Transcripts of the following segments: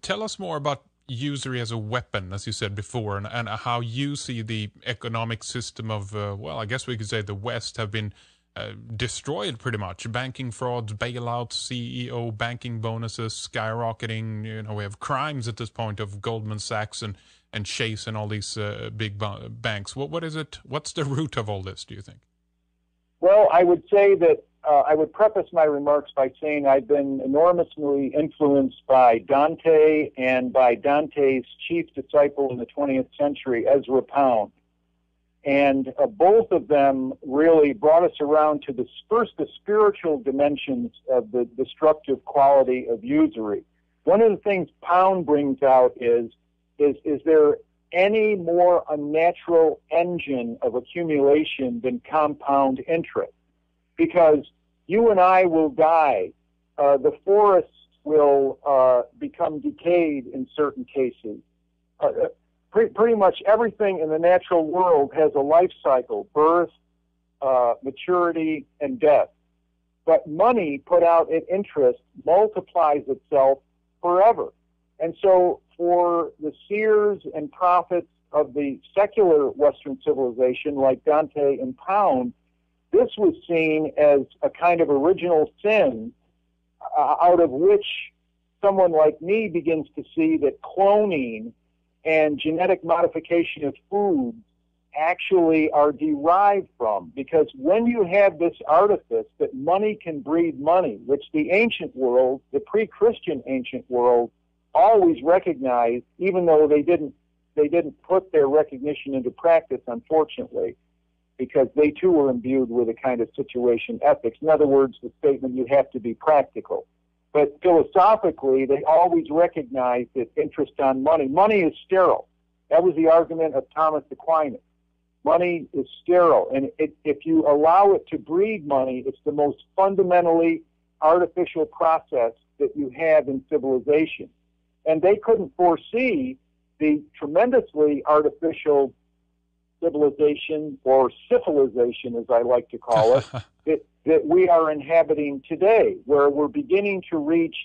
tell us more about usury as a weapon, as you said before, and how you see the economic system of, well, I guess we could say the West have been destroyed pretty much. Banking frauds, bailouts, CEO banking bonuses skyrocketing. We have crimes at this point of Goldman Sachs and Chase and all these big banks. What is it? What's the root of all this, do you think? Well, I would say that I would preface my remarks by saying I've been enormously influenced by Dante and by Dante's chief disciple in the 20th century, Ezra Pound. And both of them really brought us around to the spiritual dimensions of the destructive quality of usury. One of the things Pound brings out is there any more unnatural engine of accumulation than compound interest? Because you and I will die. The forests will become decayed in certain cases. Pretty much everything in the natural world has a life cycle: birth, maturity, and death. But money put out at interest multiplies itself forever. And so for the seers and prophets of the secular Western civilization, like Dante and Pound, this was seen as a kind of original sin, out of which someone like me begins to see that cloning and genetic modification of foods actually are derived from. Because when you have this artifice that money can breed money, which the ancient world, the pre-Christian ancient world, always recognized, even though they didn't put their recognition into practice, unfortunately, because they too were imbued with a kind of situation ethics. In other words, the statement, you have to be practical. But philosophically, they always recognized that interest on money. Money is sterile. That was the argument of Thomas Aquinas. Money is sterile. And if you allow it to breed money, it's the most fundamentally artificial process that you have in civilization. And they couldn't foresee the tremendously artificial civilization, or civilization, as I like to call it, that we are inhabiting today, where we're beginning to reach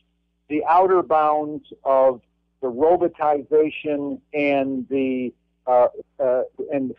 the outer bounds of the robotization and the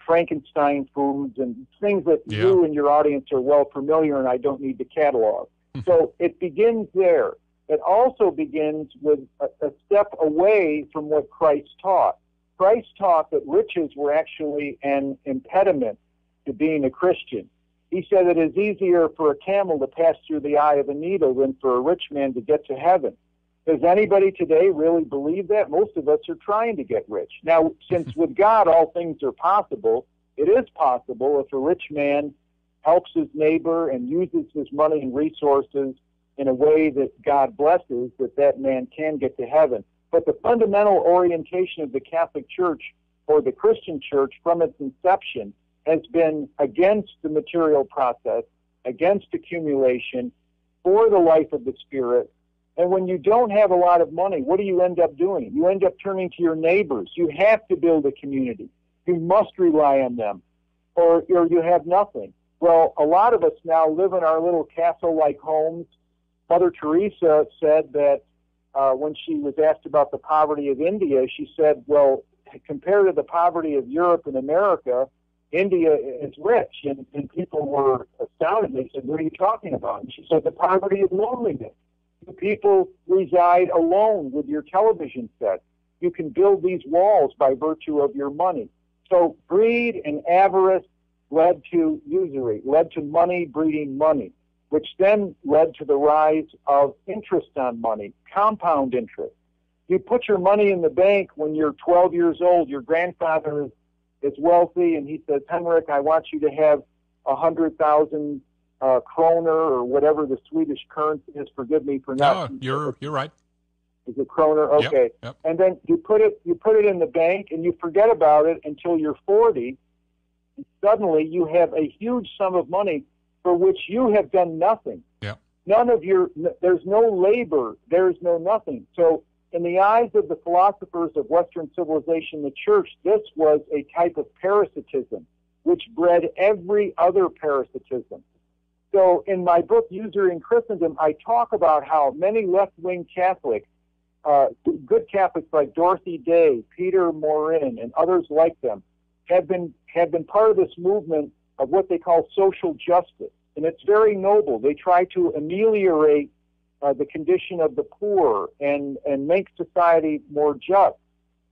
Frankenstein foods and things that you and your audience are well familiar, and I don't need to catalog. So it begins there. It also begins with a step away from what Christ taught. Christ taught that riches were actually an impediment to being a Christian. He said it is easier for a camel to pass through the eye of a needle than for a rich man to get to heaven. Does anybody today really believe that? Most of us are trying to get rich. Now, since with God all things are possible, it is possible if a rich man helps his neighbor and uses his money and resources in a way that God blesses, that man can get to heaven. But the fundamental orientation of the Catholic Church, or the Christian Church, from its inception has been against the material process, against accumulation, for the life of the Spirit. And when you don't have a lot of money, what do you end up doing? You end up turning to your neighbors. You have to build a community. You must rely on them, or you have nothing. Well, a lot of us now live in our little castle-like homes. Mother Teresa said that when she was asked about the poverty of India, she said, well, compared to the poverty of Europe and America, India is rich. And people were astounded. They said, what are you talking about? And she said, the poverty of loneliness. You people reside alone with your television set. You can build these walls by virtue of your money. So greed and avarice led to usury, led to money breeding money, which then led to the rise of interest on money, compound interest. You put your money in the bank when you're 12 years old. Your grandfather is wealthy, and he says, Henrik, I want you to have 100,000 kroner, or whatever the Swedish currency is. Forgive me for not. No, you're right. Is it kroner? Okay. Yep. And then you put it in the bank, and you forget about it until you're 40. And suddenly you have a huge sum of money for which you have done nothing. Yeah. There's no labor, there's no nothing. So in the eyes of the philosophers of Western civilization, the church, this was a type of parasitism, which bred every other parasitism. So in my book, Usury in Christendom, I talk about how many left-wing Catholics good Catholics like Dorothy Day, Peter Morin, and others like them have been part of this movement of what they call social justice, and it's very noble. They try to ameliorate the condition of the poor and make society more just.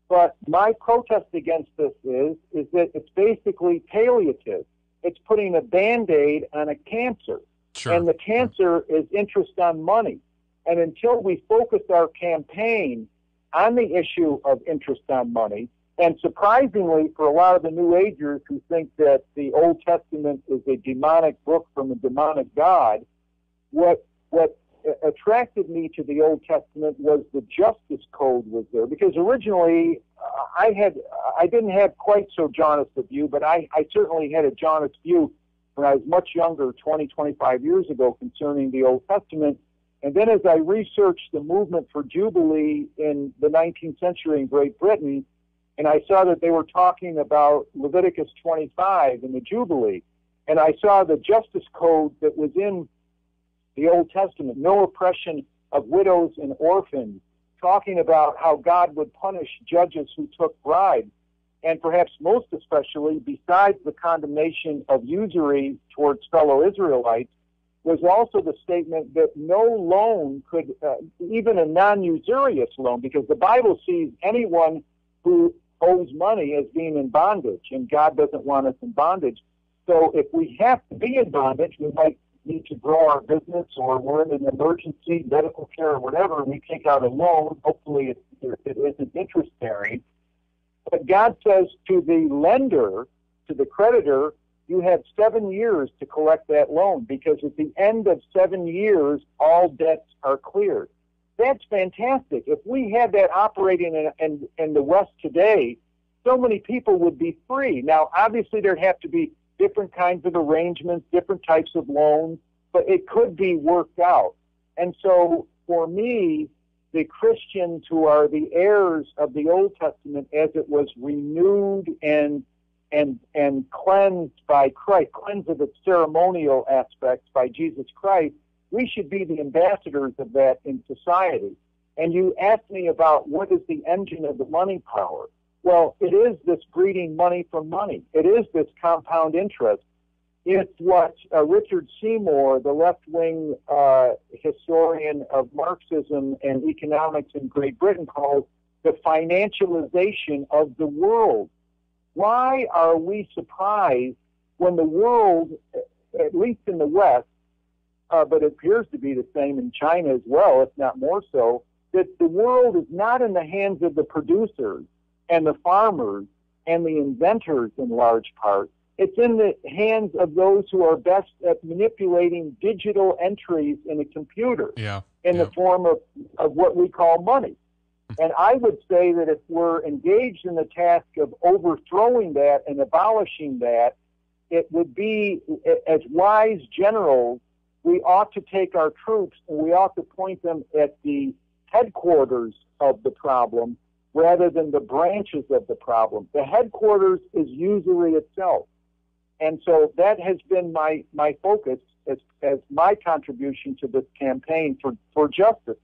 But my protest against this is that it's basically palliative. It's putting a Band-Aid on a cancer. Sure. And the cancer is interest on money. And until we focus our campaign on the issue of interest on money, and surprisingly for a lot of the New Agers who think that the Old Testament is a demonic book from a demonic God, what attracted me to the Old Testament was the justice code was there, because originally I didn't have quite so jaundiced a view, but I certainly had a jaundiced view when I was much younger, 20, 25 years ago, concerning the Old Testament. And then as I researched the movement for Jubilee in the 19th century in Great Britain, and I saw that they were talking about Leviticus 25 in the Jubilee, and I saw the justice code that was in the Old Testament, no oppression of widows and orphans, talking about how God would punish judges who took bribes, and perhaps most especially, besides the condemnation of usury towards fellow Israelites, was also the statement that no loan could, even a non-usurious loan, because the Bible sees anyone who owes money as being in bondage, and God doesn't want us in bondage. So if we have to be in bondage, we might need to grow our business, or we're in an emergency, medical care, or whatever, we take out a loan. Hopefully it isn't interest-bearing. But God says to the lender, to the creditor, you have 7 years to collect that loan, because at the end of 7 years, all debts are cleared. That's fantastic. If we had that operating in the West today, so many people would be free. Now, obviously, there'd have to be different kinds of arrangements, different types of loans, but it could be worked out. And so for me, the Christians who are the heirs of the Old Testament as it was renewed and cleansed by Christ, cleansed of its ceremonial aspects by Jesus Christ, we should be the ambassadors of that in society. And you asked me about what is the engine of the money power. Well, it is this breeding money from money. It is this compound interest. It's what Richard Seymour, the left-wing historian of Marxism and economics in Great Britain, calls the financialization of the world. Why are we surprised when the world, at least in the West, but it appears to be the same in China as well, if not more so, that the world is not in the hands of the producers and the farmers and the inventors in large part. It's in the hands of those who are best at manipulating digital entries in a computer in the form of what we call money. And I would say that if we're engaged in the task of overthrowing that and abolishing that, it would be, as wise generals, we ought to take our troops and we ought to point them at the headquarters of the problem rather than the branches of the problem. The headquarters is usury itself. And so that has been my focus as my contribution to this campaign for justice.